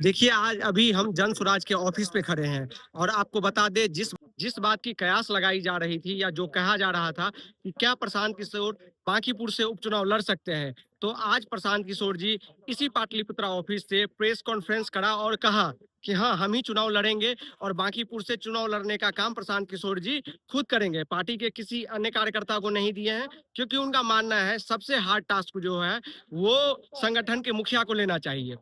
देखिए, आज अभी हम जन स्वराज के ऑफिस पे खड़े हैं और आपको बता दें जिस जिस बात की कयास लगाई जा रही थी या जो कहा जा रहा था कि क्या प्रशांत किशोर बांकीपुर से उपचुनाव लड़ सकते हैं, तो आज प्रशांत किशोर जी इसी पाटलिपुत्रा ऑफिस से प्रेस कॉन्फ्रेंस करा और कहा कि हाँ, हम ही चुनाव लड़ेंगे और बांकीपुर से चुनाव लड़ने का काम प्रशांत किशोर जी खुद करेंगे। पार्टी के किसी अन्य कार्यकर्ता को नहीं दिए हैं, क्योंकि उनका मानना है सबसे हार्ड टास्क जो है वो संगठन के मुखिया को लेना चाहिए।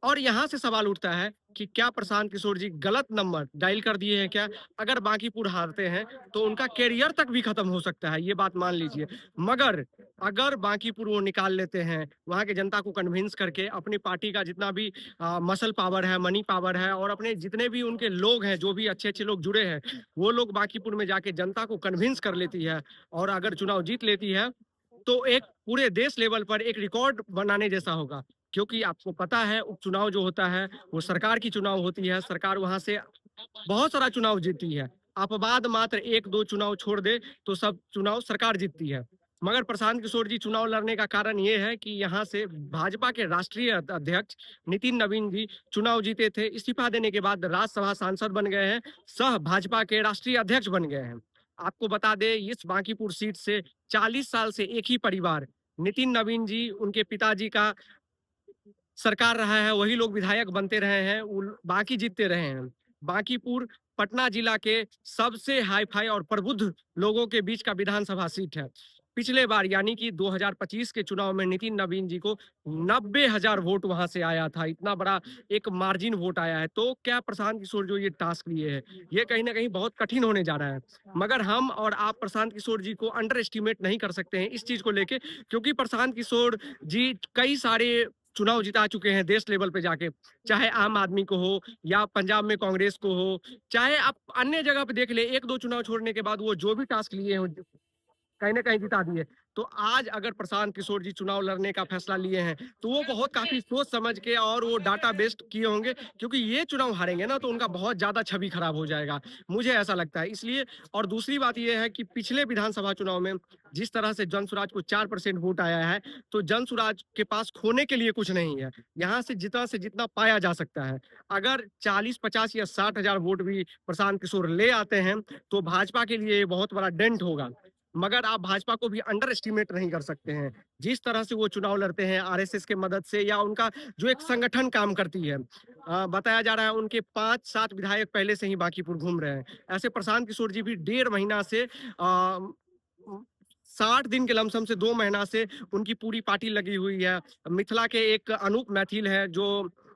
और यहाँ से सवाल उठता है कि क्या प्रशांत किशोर जी गलत नंबर डायल कर दिए हैं क्या? अगर बांकीपुर हारते हैं, तो उनका करियर तक भी खत्म हो सकता है, ये बात मान लीजिए। मगर अगर बांकीपुर वो निकाल लेते हैं, वहाँ की जनता को कन्विंस करके अपनी पार्टी का जितना भी मसल पावर है, मनी पावर है और अपने जितने भी उनके लोग हैं, जो भी अच्छे-अच्छे लोग जुड़े हैं, वो लोग बांकीपुर में जाके जनता को कन्विंस कर लेती है और अगर चुनाव जीत लेती है, तो एक पूरे देश लेवल पर एक रिकॉर्ड बनाने जैसा होगा। क्योंकि आपको पता है उपचुनाव जो होता है वो सरकार की चुनाव होती है, सरकार वहाँ से बहुत सारा चुनाव जीती है। अपवाद मात्र 1-2 चुनाव छोड़ दे तो सब चुनाव सरकार जीतती है। मगर प्रशांत किशोर जी चुनाव लड़ने का कारण ये है कि यहाँ से भाजपा के राष्ट्रीय अध्यक्ष नितिन नवीन जी चुनाव जीते थे, इस्तीफा देने के बाद राज्यसभा सांसद बन गए हैं, सह भाजपा के राष्ट्रीय अध्यक्ष बन गए हैं। आपको बता दें इस बांकीपुर सीट से 40 साल से एक ही परिवार, नितिन नवीन जी उनके पिताजी का सरकार रहा है, वही लोग विधायक बनते रहे हैं, बाकी जीतते रहे हैं। बांकीपुर पटना जिला के सबसे हाई-फाई और प्रबुद्ध लोगों के बीच का विधानसभा सीट है। पिछले बार यानी कि 2025 के चुनाव में नितिन नवीन जी को 90,000 वोट वहाँ से आया था, इतना बड़ा एक मार्जिन वोट आया है। तो क्या प्रशांत किशोर जो ये टास्क लिए हैं, ये कहीं न कहीं बहुत कठिन होने जा रहा है। मगर हम और आप प्रशांत किशोर जी को अंडर एस्टिमेट नहीं कर सकते हैं इस चीज़ को लेके, क्योंकि प्रशांत किशोर जी कई सारे चुनाव जिता चुके हैं देश लेवल पे जाके, चाहे आम आदमी को हो या पंजाब में कांग्रेस को हो, चाहे आप अन्य जगह पे देख ले, 1-2 चुनाव छोड़ने के बाद वो जो भी टास्क लिए हों कहीं न कहीं जिता दिए। तो आज अगर प्रशांत किशोर जी चुनाव लड़ने का फैसला लिए हैं, तो वो बहुत काफ़ी सोच समझ के और वो डाटा बेस्ड किए होंगे, क्योंकि ये चुनाव हारेंगे ना तो उनका बहुत ज़्यादा छवि खराब हो जाएगा। मुझे ऐसा लगता है इसलिए। और दूसरी बात ये है कि पिछले विधानसभा चुनाव में जिस तरह से जनसुराज को 4% वोट आया है, तो जनसुराज के पास खोने के लिए कुछ नहीं है। यहाँ से जितना पाया जा सकता है। अगर 40, 50 या 60,000 वोट भी प्रशांत किशोर ले आते हैं, तो भाजपा के लिए ये बहुत बड़ा डेंट होगा। मगर आप भाजपा को भी अंडर एस्टिमेट नहीं कर सकते हैं। जिस तरह से वो चुनाव लड़ते हैं आरएसएस के मदद से या उनका जो एक संगठन काम करती है। बताया जा रहा है उनके 5-7 विधायक पहले से ही बांकीपुर घूम रहे हैं। ऐसे प्रशांत किशोर जी भी 1.5 महीना से 60 दिन के लमसम से 2 महीना से उनकी पूरी पार्टी लगी हुई है। मिथिला के एक अनूप मैथिल है जो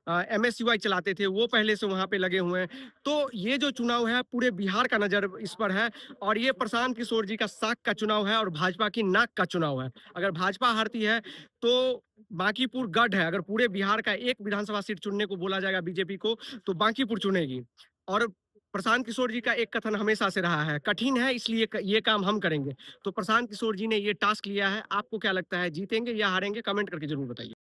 एमएसयूआई चलाते थे, वो पहले से वहाँ पे लगे हुए हैं। तो ये जो चुनाव है पूरे बिहार का नज़र इस पर है और ये प्रशांत किशोर जी का साख का चुनाव है और भाजपा की नाक का चुनाव है। अगर भाजपा हारती है तो बांकीपुर गढ़ है, अगर पूरे बिहार का एक विधानसभा सीट चुनने को बोला जाएगा बीजेपी को, तो बांकीपुर चुनेगी। और प्रशांत किशोर जी का एक कथन हमेशा से रहा है, कठिन है इसलिए ये काम हम करेंगे। तो प्रशांत किशोर जी ने ये टास्क लिया है, आपको क्या लगता है जीतेंगे या हारेंगे? कमेंट करके ज़रूर बताइए।